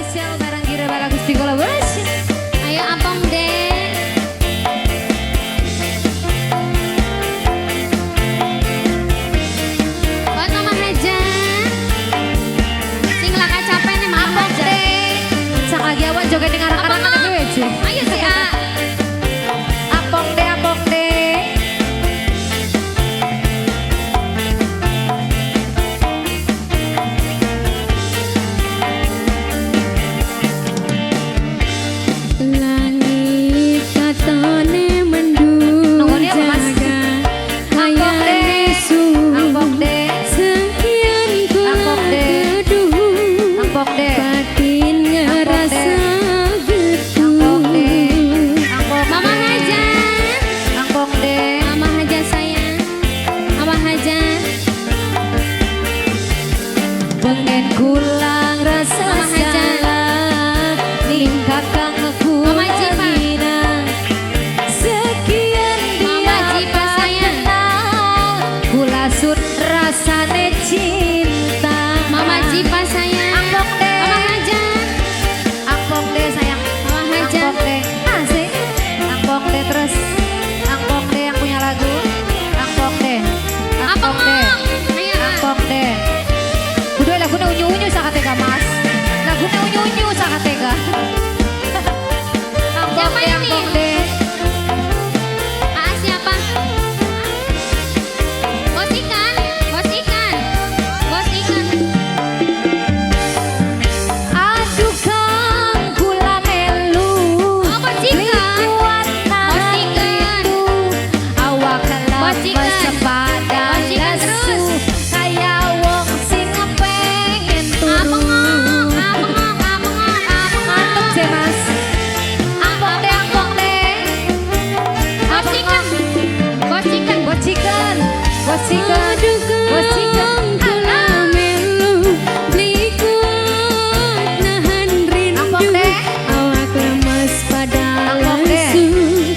spesial barang Gira Balagus di kolaborasi. Ayo Apong deh. Buat Mama Haja. Sing laka capek nih Mama Haja. Sak lagi awan joget dengan anak-anak gue aja. Ayo si A. Apong deh, apong deh. Langit katone mendung Nongolnya apa, Mas? jaga Apong deh, apong deh, sekian Apong deh. keduh apong deh, batin ngerasa gitu apong deh, apong Mama deh, Haja. apong deh. Mama Haja sayang. Mama Haja. Pengen kulang rasa Mama Haja. salah ning kakang Mama Jipa. kulanina. Sekian Mama dia Jipa sayang. kenal, kula sun rasane cinta. Mama Jipa sayang. Apong deh. Mama Haja. Apong deh sayang. Mama Haja. Apong deh. Asik. Apong deh terus. Apong deh yang punya lagu. Apong deh. Apong deh. Ayo A. Apong deh. Udah laguna unyu-unyu sakatega mas. Laguna unyu-unyu sakatega. Apong Siapa deh, ini? apong deh. A siapa? Bos ikan. Bos ikan. Bos ikan. Aduh kang kula melu. Oh, bos ikan. Kuat Bos ikan. itu. Awak Bos ikan. sepada Bos ikan lesu. terus. Kayak wong sing pengen turu. Apong. Apong. Apong. Apong. Mantep sih mas. Apong deh, apong deh. Bos ikan. Bos ikan. Bos chicken, bos chicken, bos chicken. kula melu likuat nahan rindu Apong deh. awak lemes pada Apong deh. lesu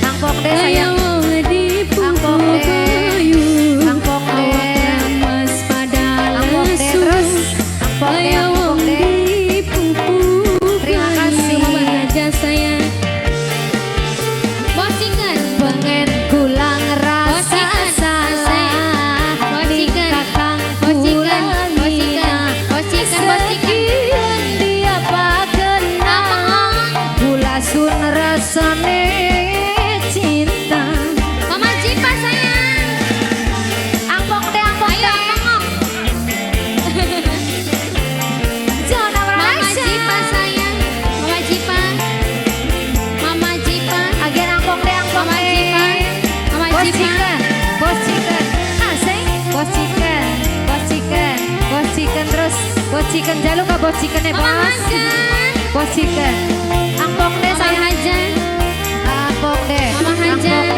Apong deh kaya sayang. wong di Apong deh. kayu Apong awak deh. lemes pada Apong deh lesu terus. Apong deh, kaya apong wong deh. di Terima kasih. Mama Haja sayang. Bos ikan. Pengen kulang rasa chicken. salah. Bos Ning chicken. kakang Bos ikan. Bos kulanina. ikan. Bos ikan. Bos ikan. Sekian dia kenal, kula sun rasane cinta. Mama Jipa sayang. Apong deh, apong Ayo deh. Apong. Zona Mama Malaysia. Jipa sayang. Mama Jipa. Mama Jipa. Agen apong deh, apong Mama deh. Jipa. Mama Bos Jipa. chicken, bos chicken. Asik. Bos chicken, bos chicken, bos chicken terus. Bos chicken jaluk ke bos chicken Mama bos. Haja. Bos chicken. Apong deh Mama sayang. Haja. Apong deh. Mama Haja. Apong